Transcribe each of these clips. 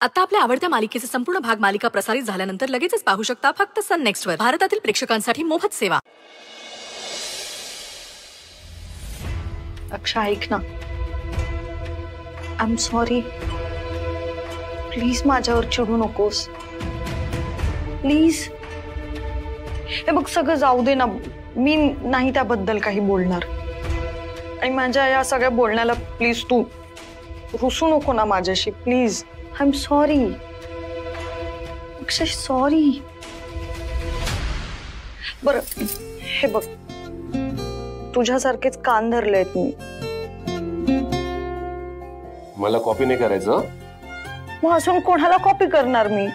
आता आपल्या आवडत्या मालिकेचे संपूर्ण भाग मालिका प्रसारित झाल्यानंतर लगेचच पाहू शकता फक्त सन नेक्स्ट वर. भारतातील प्रेक्षकांसाठी मोफत सेवा. अक्षा ऐक ना, आय एम सॉरी. प्लीज माझ्यावर चिडू नकोस प्लीज. हे बघ सगळं जाऊ दे ना, मी नाही त्याबद्दल काही बोलणार. आणि माझ्या या सगळ्या बोलण्याला प्लीज तू रुसू नको ना माझ्याशी please. I am sorry Akshay, sorry. बरं हे बघ, तुझ्यासारखेच कान धरलेत मी. मला कॉपी नाही करायचं. मग असून कोणाला कॉपी करणार मी?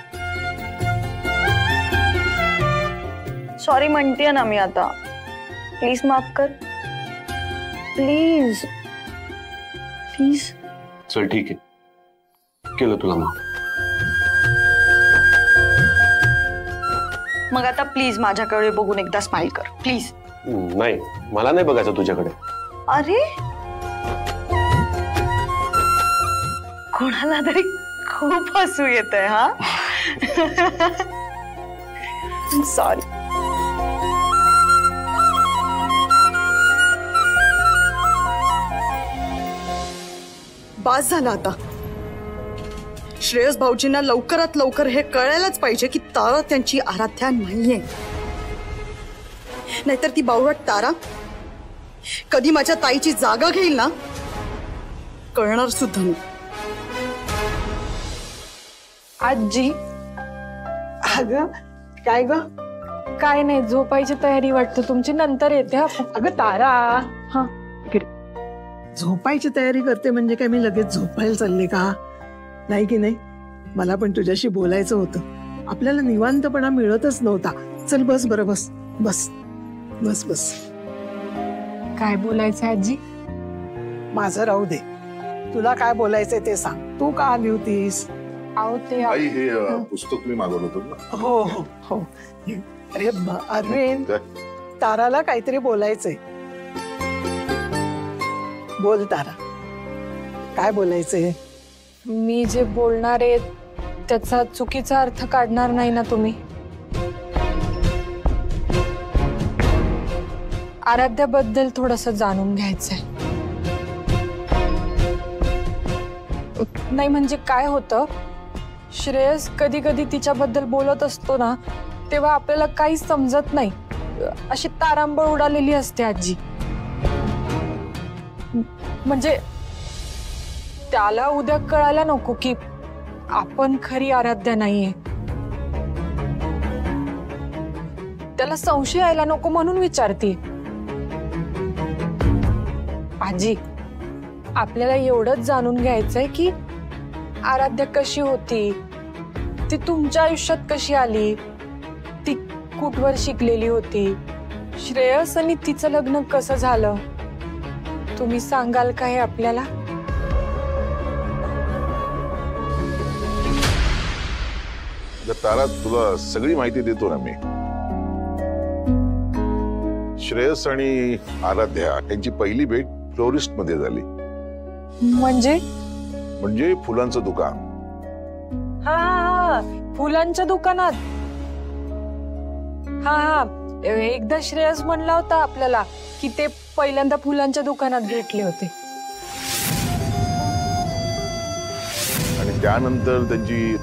सॉरी म्हणतेय ना मी आता. प्लीज माफ कर प्लीज प्लीज. चल ठीक आहे, केलं तुला माफ. मग आता प्लीज माझ्याकडे बघून एकदा स्माइल कर प्लीज. नाही, मला नाही बघायचं तुझ्याकडे. अरे कोणाला तरी खूप हसू येतंय. हा सॉरी. बास झाला आता. श्रेयस भाऊजींना लवकरात लवकर हे कळायलाच पाहिजे की तारा त्यांची आराध्या नाहीये. नाहीतर ती बावळट तारा कधी माझ्या ताईची जागा घेईल ना, कळणार सुद्धा नाही. आजी. अगं काय ग? काय नाही, झोपायची तयारी वाटतं तुमची, नंतर येते. अगं तारा, हा झोपायची तयारी करते म्हणजे काय मी लगेच झोपायला चालले का? नाही की नाही. मला पण तुझ्याशी बोलायचं होतं. आपल्याला निवांतपणा मिळतच नव्हता. चल बस, बरं बस बस बस बस. काय बोलायचं आजी? माझं राहू दे, तुला काय बोलायचंय ते सांग. तू का आली होतीस? आहो ते आई, हे पुस्तक तुम्ही मागवलं होतं ना? हो हो हो. अरे अरविंद, ताराला काहीतरी बोलायचंय. बोल तारा, काय बोलायचंय? मी जे बोलणार आहे त्याचा चुकीचा अर्थ काढणार नाही ना तुम्ही? आराध्याबद्दल थोडंसं जाणून घ्यायचंय. नाही म्हणजे काय होतं, श्रेयस कधी कधी तिच्याबद्दल बोलत असतो ना, तेव्हा आपल्याला काही समजत नाही. अशी तारांबळ उडालेली असते आजी. म्हणजे त्याला उद्या कळायला नको की आपण खरी आराध्या नाहीये. त्याला संशय यायला नको म्हणून विचारते. आजी, आपल्याला एवढंच जाणून घ्यायचंय की आराध्या कशी होती, ती तुमच्या आयुष्यात कशी आली, ती कुठवर शिकलेली होती, श्रेयस आणि तिचं लग्न कसं झालं, तुम्ही सांगाल का हे आपल्याला? तारा, तुला सगळी माहिती देतो ना मी. श्रेयस आणि आराध्या यांची पहिली भेट फ्लोरिस्ट मध्ये झाली. म्हणजे फुलांचं दुकान. हा, फुलांच्या दुकानात. हा, एकदा श्रेयस म्हणला होता आपल्याला की ते पहिल्यांदा फुलांच्या दुकानात भेटले होते. आणि त्यानंतर त्यांची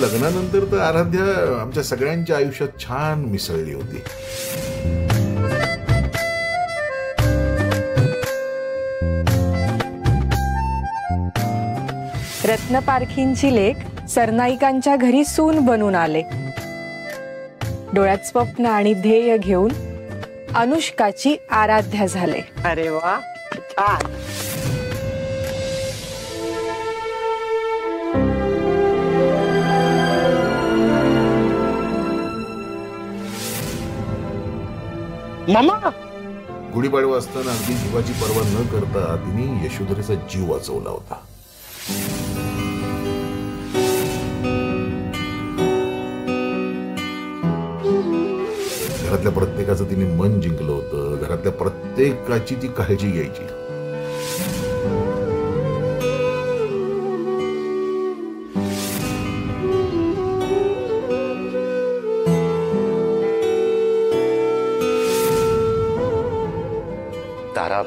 लग्नानंतर तर आराध्या आमच्या सगळ्यांच्या आयुष्यात छान मिसळली होती. रत्न पारखींची लेक सरनाईकांच्या घरी सून बनून आले. डोळ्यात स्वप्न आणि ध्येय घेऊन अनुष्काची आराध्या झाले. अरे वा, मामा. गुढीपाडवा असताना अगदी जीवाची पर्वा न करता तिने यशोधरेचा जीव वाचवला होता. घरातल्या प्रत्येकाचं तिने मन जिंकलं होतं. घरातल्या प्रत्येकाची ती काळजी घ्यायची. तारा,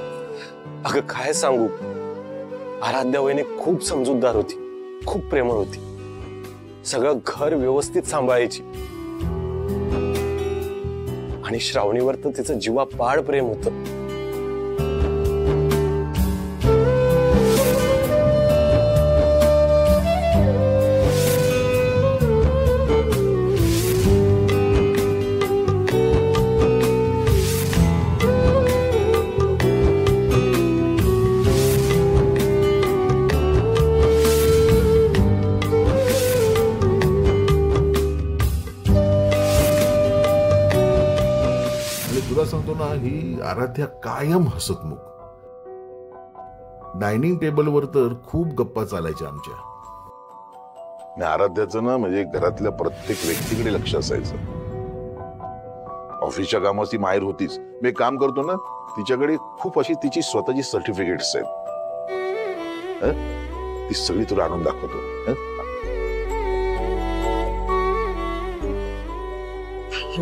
अगं काय सांगू, आराध्या वहिनी खूप समजूतदार होती, खूप प्रेमळ होती. सगळं घर व्यवस्थित सांभाळायची आणि श्रावणीवर तर तिचं जीवापाड प्रेम होतं. तुला सांगतो ना, ही आराध्या कायम हसतमुख. डायनिंग टेबलवर तर खूप गप्पा चालायच्या आमच्या. आराध्याचं ना म्हणजे घरातल्या प्रत्येक व्यक्तीकडे लक्ष असायचं. ऑफिसच्या कामात ती माहेर होतीच. मी काम करतो ना, तिच्याकडे खूप अशी तिची स्वतःची सर्टिफिकेट्स आहेत. ती सगळी तुला आणून दाखवतो.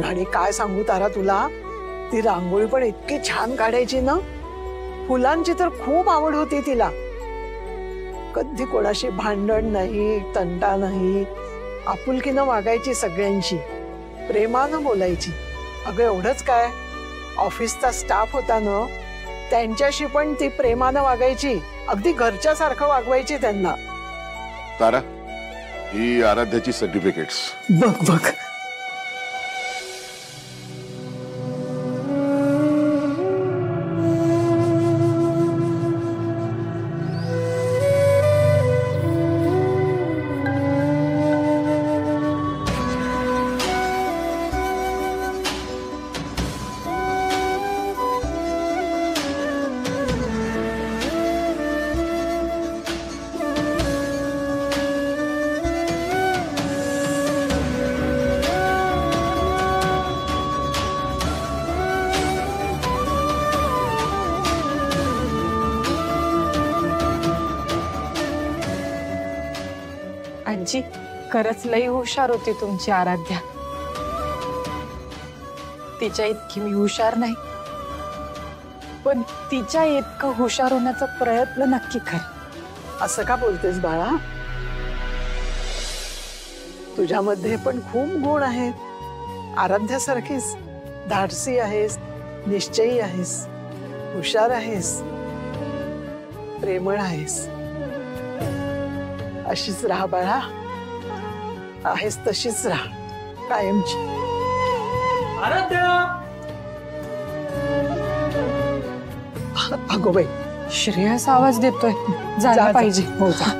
आणि काय सांगू तारा तुला, ती रांगोळी पण इतकी छान काढायची ना. फुलांची तर खूप आवड होती तिला. कधी कोणाशी भांडण नाही, तंटा नाही. आपुलकीनं वागायची सगळ्यांशी, प्रेमानं बोलायची. अगं एवढंच काय, ऑफिसचा स्टाफ होता ना, त्यांच्याशी पण ती प्रेमानं वागायची. अगदी घरच्या सारखं वागवायची त्यांना. तारा, ही आराध्याची सर्टिफिकेट्स. बघ बघ. आजी, खरंच लई हुशार होती तुमची आराध्या. तिच्या इतकी मी हुशार नाही, पण तिच्या इतकं हुशार होण्याचा प्रयत्न नक्की कर. असं का बोलतेस बाळा? तुझ्यामध्ये पण खूप गुण आहेत. आराध्यासारखीच धाडसी आहेस, निश्चयी आहेस, हुशार आहेस, प्रेमळ आहेस. अशीच राहा बाळा, आहेस तशीच राहा कायमची. अगो बाई, श्रेयस आवाज देतोय, जायला पाहिजे. हो जा.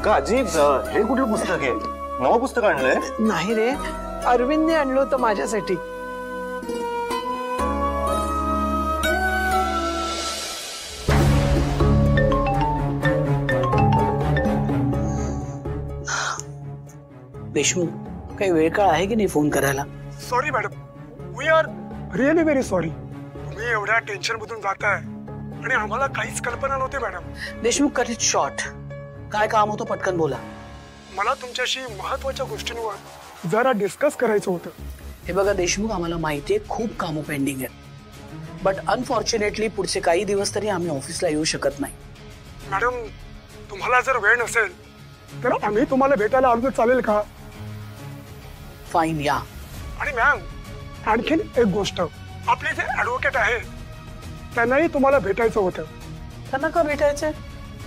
का आजी, हे कुठलं पुस्तक आहे? नवं पुस्तक आणलंय? नाही रे, अरविंदने आणलं होतं माझ्यासाठी. देशमुख, काही वेळ काळ आहे की नाही फोन करायला? Sorry madam, we are really very sorry. तुम्ही एवढ्या टेन्शन मधून जाताय आणि आम्हाला काहीच कल्पना नव्हती madam. Deshmukh, cut it short. काय काम होतं पटकन बोला. मला तुमच्याशी महत्वाच्या गोष्टींवर जरा डिस्कस करायचं होतं. हे बघा देशमुख, आम्हाला माहिती आहे खूप कामं पेंडिंग आहेत, बट अनफॉर्च्युनेटली पुढचे काही दिवस तरी आम्ही ऑफिसला येऊ शकत नाही. मॅडम, तुम्हाला जर वेळ नसेल तर आम्ही तुम्हाला भेटायला आलो तर चालेल का? फाईन, या. आणि मॅम, आणखीन एक गोष्ट, आपले जे ऍडव्होकेट आहेत त्यांनाही तुम्हाला भेटायचं होतं. त्यांना का भेटायचंय?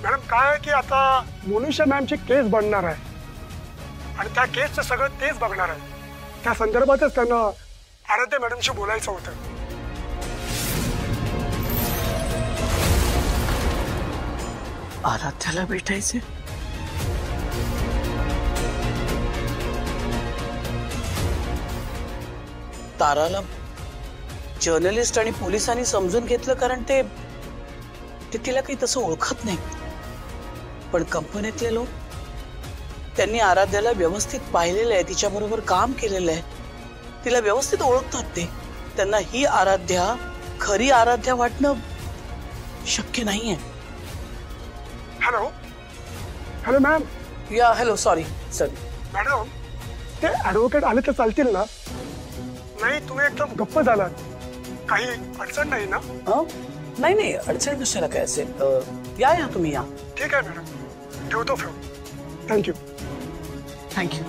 मॅडम, काय आहे की आता मोनिशा मॅमची केस बनणार आहे आणि त्या केसचं सगळं तेच बघणार आहे. त्या संदर्भातच त्यांना आराध्या मॅडमशी बोलायचं होतं. आराध्याला भेटायचे? ताराला जर्नलिस्ट आणि पोलिसांनी समजून घेतलं कारण ते तिला काही तसं ओळखत नाही. पण कंपनीतले लोक त्यांनी आराध्याला व्यवस्थित पाहिलेलं आहे, तिच्याबरोबर काम केलेलं आहे, तिला व्यवस्थित ओळखतात. ते त्यांना ही आराध्या खरी आराध्या वाटणं शक्य नाहीये. Hello hello ma'am. या हॅलो सॉरी सर. मॅडम ते ऍडव्होकेट आले तर चालतील ना? नाही तुम्ही एकदम गप्प झालात. काही अडचण नाही ना? नाही नाही अडचण कशाला काय असेल. या या तुम्ही या. ठीक आहे मॅडम ठेवतो फोन. थँक्यू. थँक्यू.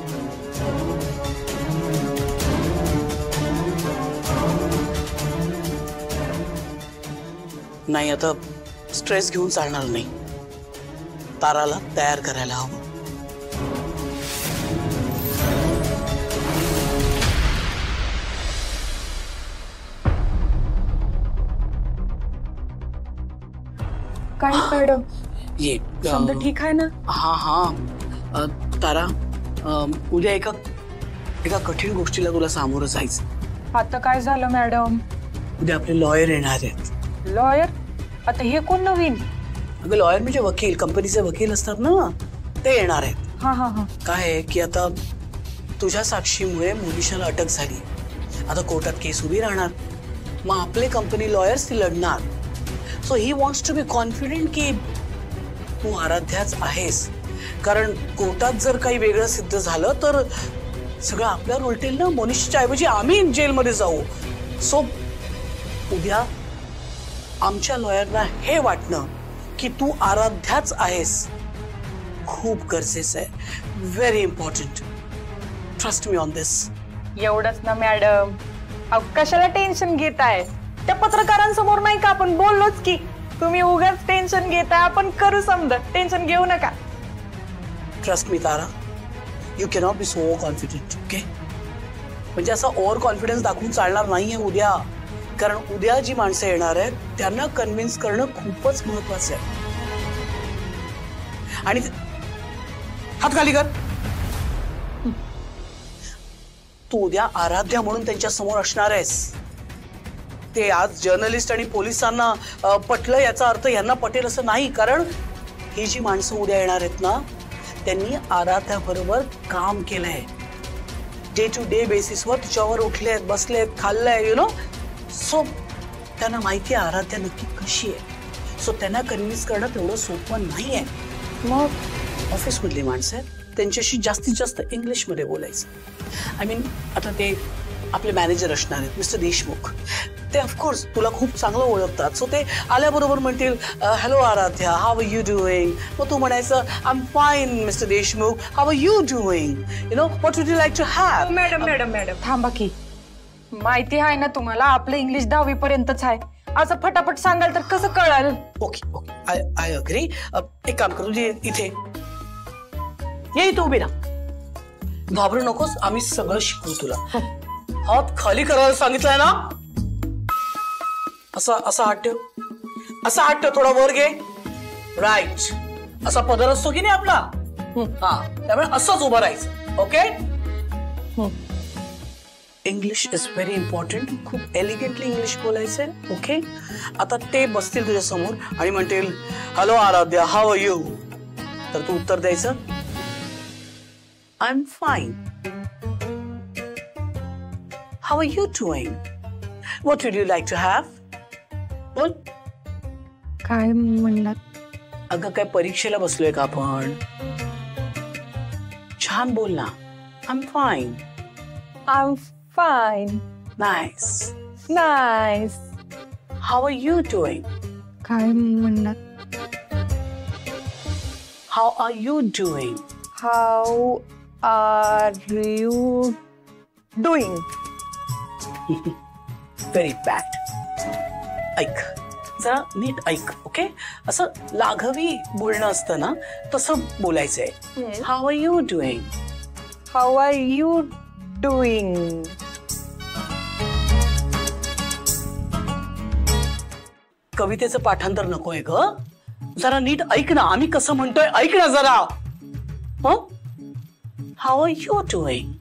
नाही आता स्ट्रेस घेऊन चालणार नाही. ताराला तयार करायला हवं. काय मॅडम ये समजा ठीक आहे ना? हा हा तारा उद्या एका कठीण गोष्टीला तुला सामोरं जायचं. आता काय झालं मॅडम? उद्या आपले लॉयर येणार आहेत. लॉयर? आता हे कोण नवीन? अगं लॉयर म्हणजे वकील, कंपनीचे वकील असतात ना ते येणार आहेत. हा हा हा. काय आहे की आता तुझ्या साक्षीमुळे मोनिशाला अटक झाली. आता कोर्टात केस उभी राहणार. मग आपले कंपनी लॉयर्स ती लढणार. So he wants to be confident की तू आराध्याच आहेस. कारण कोर्टात जर काही वेगळं सिद्ध झालं तर सगळं आपल्यावर उलटेल ना. मोनिशाच्या ऐवजी आम्ही जेलमध्ये जाऊ. सो उद्या आमच्या लॉयरना हे वाटणं की तू आराध्याच आहेस खूप गरजेचं आहे. Very important. Trust me on this. एवढंच ना मॅडम? कशाला टेन्शन घेताय? त्या पत्रकारांसमोर नाही का आपण बोललोच की तुम्ही उगाच टेन्शन घेताय. आपण करू समजा. टेन्शन घेऊ नका. Trust me Tara. You cannot be so confident. Okay म्हणजे असा ओव्हर कॉन्फिडन्स दाखवून चालणार नाहीये उद्या. कारण उद्या जी माणसं येणार आहेत त्यांना कन्व्हिन्स करणं खूपच महत्वाचं आहे. आणि हात खाली कर. तू उद्या आराध्या म्हणून त्यांच्या समोर असणार आहेस. ते आज जर्नलिस्ट आणि पोलिसांना पटलं याचा अर्थ यांना पटेल असं नाही. कारण ही जी माणसं उद्या येणार आहेत ना त्यांनी आराध्या बरोबर काम केलंय. डे टू डे बेसिसवर तिच्यावर उठलेत, बसलेत, खाल्लंय यु नो. सो त्यांना माहिती आहे आराध्या नक्की कशी आहे. सो त्यांना कन्व्हिन्स करणं तेवढं सोपं नाहीये. मग ऑफिसमधली माणसं आहेत त्यांच्याशी जास्तीत जास्त इंग्लिशमध्ये बोलायचं. आय मीन आता ते आपले मॅनेजर असणार आहेत मिस्टर देशमुख. ते ऑफकोर्स तुला खूप चांगलं ओळखतात. सो ते आल्याबरोबर म्हणतील hello Aaradhya, how are you doing. मग तू म्हणायचं I am fine mister Deshmukh, how are you doing, you know what would you like to have. Madam madam madam थांबा की. माहिती आहे ना तुम्हाला आपलं इंग्लिश 10वी पर्यंतच आहे. असं फटाफट सांगाल तर कसं कळाल? Okay okay I agree. एक काम कर तुझे इथे ये, इथे उभी राहा. घाबरू नकोस, आम्ही सगळं शिकवू तुला. हात खाली करायला सांगितलंय ना. असा हात ठेव. असा हात ठेव. थोडा वर घे. राईट. असा पदर असतो की नाही आपला. हा त्यामुळे असंच उभं राहायचं. Okay. English is very important. खूप एलिगंटली इंग्लिश बोलायचंय. ओके. आता ते बसतील तुझ्या समोर आणि म्हणतील hello Aaradhya, how are you. तर तू उत्तर द्यायचं I am fine. How are you doing. What would you like to have. बोल. काय म्हणणार? अगं काय परीक्षेला बसलोय का आपण. छान बोल ना. I am fine. I am fine. Nice nice. How are you doing. काय म्हणणार? How are you doing. How are you doing. Very bad. ऐक जरा नीट ऐक. ओके. असं लाघवी बोलणं असतं ना तसं बोलायचंय. How are you doing. How are you doing. कवितेचं पाठांतर नकोय ग. जरा नीट ऐक ना. आम्ही कसं म्हणतोय ऐक ना जरा. How are you doing.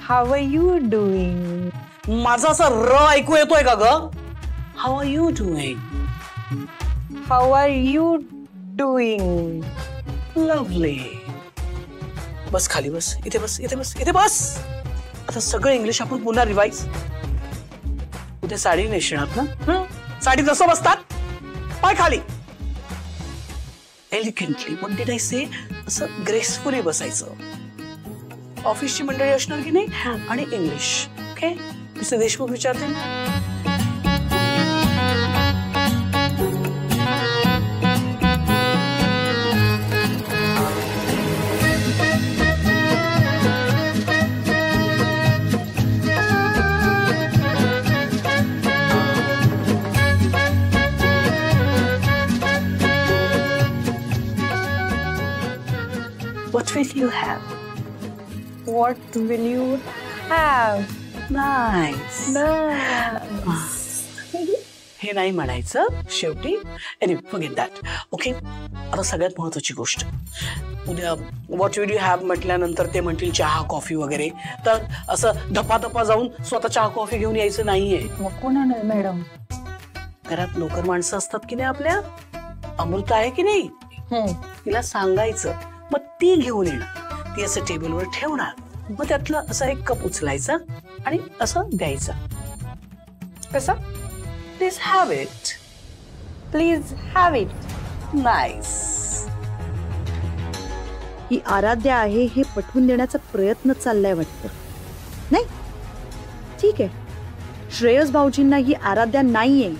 How are you doing. माझा असा र ऐकू येतोय का ग? How are you doing? How are you doing? Lovely. बस खाली बस, इथे बस, इथे बस, इथे बस. आता सगळं इंग्लिश आपण पुन्हा रिवाइज. उद्या साडी नेसणार ना? साडी जसं बसतात, पाय खाली. एलिगंटली, व्हॉट डिड आय से? असं ग्रेसफुली बसायचं. ऑफिसची मंडळी असणार की नाही, आणि इंग्लिश. ओके, मिस्टर देशमुख विचारते. What will you have? What will you have? Nice. हे नाही म्हणायचं शेवटी. Anyway, forget that. Okay? आता सगळ्यात महत्वाची गोष्ट. उद्या व्हॉट विल यू हॅव म्हटल्यानंतर ते म्हणतील चहा कॉफी वगैरे. तर असं धपाधपा जाऊन स्वतः चहा कॉफी घेऊन यायचं नाहीये. मग कोण आणेल मॅडम? घरात नोकर माणसं असतात की नाही आपल्या. अमृता आहे की नाही, तिला सांगायचं, मग ती घेऊन येणार. ती असं टेबलवर ठेवणार. मग त्यातलं असं एक कप उचलायचा आणि असं द्यायचं. कसं? Please have it. Please have it. Nice. ही आराध्या आहे हे पटवून देण्याचा प्रयत्न चाललाय वाटतं. नाही ठीक आहे, श्रेयस भाऊजींना ही आराध्या नाहीये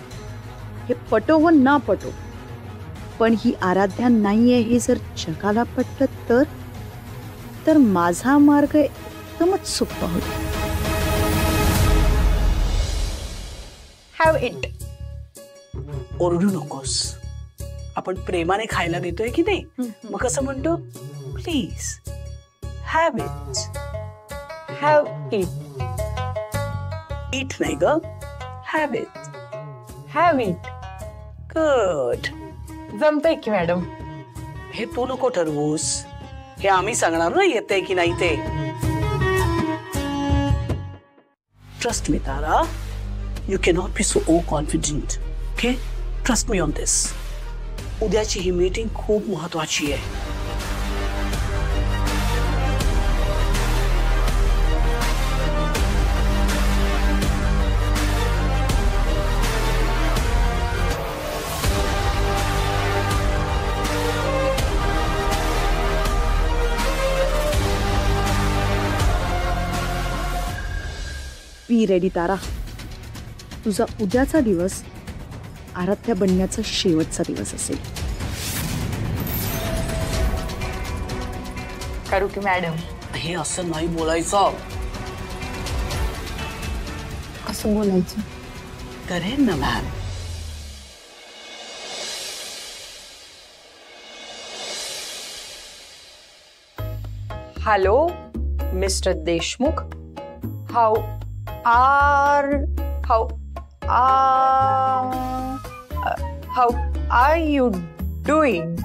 हे पटो व ना पटो, पण ही आराध्या नाहीये हे जर जगाला पटलं तर माझा मार्ग एकदमच सोपा होईल. Have it. ओरडू नकोस. आपण प्रेमाने खायला देतोय की नाही, मग कसं म्हणतो? Please have it. Have it. It नाही ग, have it. Have it. Good. जमतंय की मॅडम? हे तू नको ठरवूस, हे आम्ही सांगणार ना येते की नाही ते. Trust me Tara, you cannot be so confident. Okay, trust me on this. उद्याची ही मीटिंग खूप महत्वाची आहे. Be ready Tara. तुझा उद्याचा दिवस आराध्या बनण्याचा शेवटचा दिवस असेल. करू की मॅडम? हे असं नाही बोलायचं. कसं बोलायचं? करेन ना ma'am. Hello mister Deshmukh, how are you doing?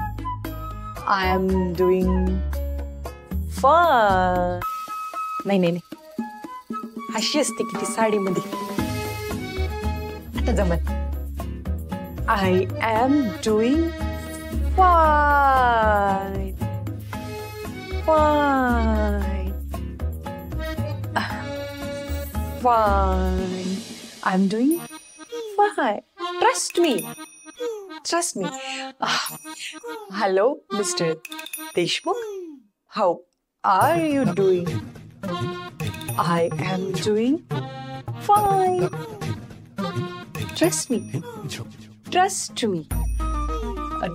I am doing fine. नाही नाही नाही, अशी असते की ती साडीमध्ये. आता जमत. I am doing fine. Fine. Fine. I'm doing fine. Trust me. Trust me. Hello, Mr. Deshmukh. How are you doing? I am doing fine. Trust me. Trust me.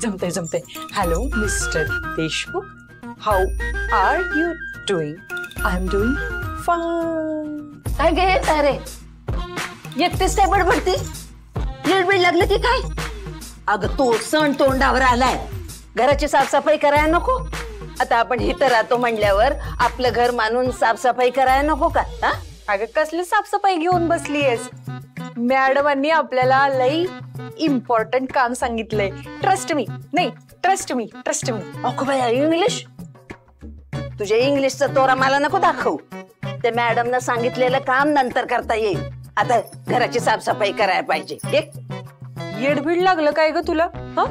Jamte. Hello, Mr. Deshmukh. How are you doing? I'm doing fine. काय गे तारे, एकटेच काय बडबडती? लिडबिड लागलं की काय? अगं तो सण तोंडावर आलाय, घराची साफसफाई करायला नको? आता आपण इथं राहतो म्हणल्यावर आपलं घर मानून साफसफाई करायला नको का? हा? अगं कसली साफसफाई घेऊन बसलीयस? मॅडमांनी आपल्याला लई इम्पॉर्टंट काम सांगितलंय. Trust me. नाही, ट्रस्ट मी. अगं बाया, इंग्लिश? तुझ्या इंग्लिशचा तोरा मला नको दाखवू. ते मॅडमनं सांगितलेलं काम नंतर करता येईल. आता घराची साफसफाई करायला पाहिजे. येडबीड लागलं काय ग तुला? हा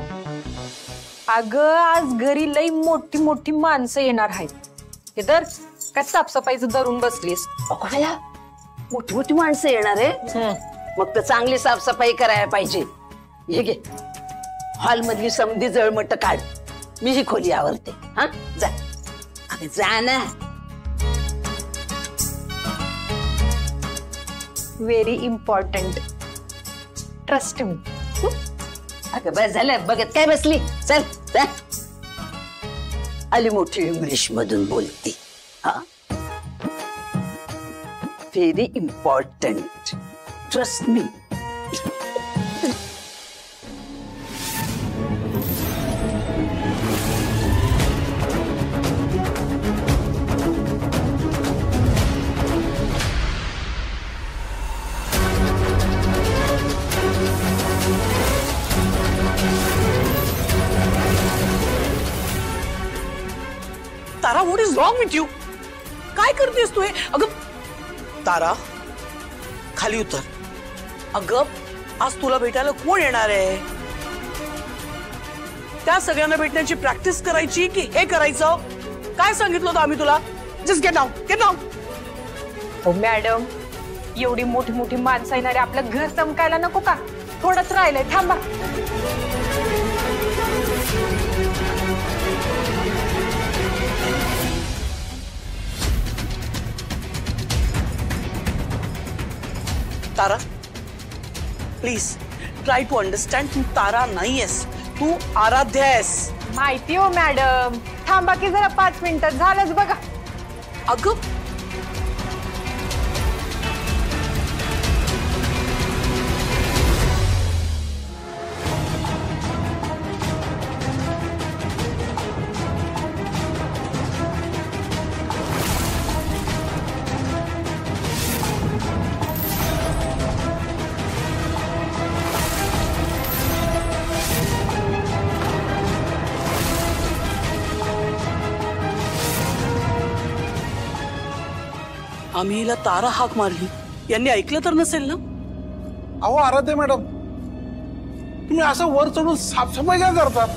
अगं आज घरी लई मोठी मोठी माणसं येणार आहेत. हे तर काय साफसफाईचं धरून बसलीस? अगोया मोठी मोठी माणसं येणार आहे, मग तर चांगली साफसफाई करायला पाहिजे. हे घे हॉल मधली समधी जळमट काढ, मी ही खोली आवरते. हा जा अगं जा ना. व्हेरी इम्पॉर्टंट, ट्रस्ट मी. अगं बस झालं बघत काय बसली, चल जा. आली मोठी इंग्लिश मधून बोलती. हा very important, trust me. Tara, what is wrong with you? काय करतेस तू हे? अगं तारा खाली उतर. अगं आज तुला भेटायला कोण येणार आहे? त्या सगळ्यांना भेटण्याची प्रॅक्टिस करायची की हे करायचं? काय सांगितलं होतं आम्ही तुला? Just get down, get down. हो मॅडम, एवढी मोठी मोठी माणसं येणारे आपलं घर चमकायला नको का? थोडंच राहिलंय, थांबा. तारा प्लीज ट्राय टू अंडरस्टँड. तू तारा नाहीयेस, तू आराध्या आहेस. माहिती हो मॅडम, थांबा की जरा 5 मिनिटं, झालंच बघा. अगं आम्ही हिला तारा हाक मारली, यांनी ऐकलं तर नसेल ना? अहो आराध्य मॅडम, तुम्ही असं वर चढून साफसफाई काय करतात?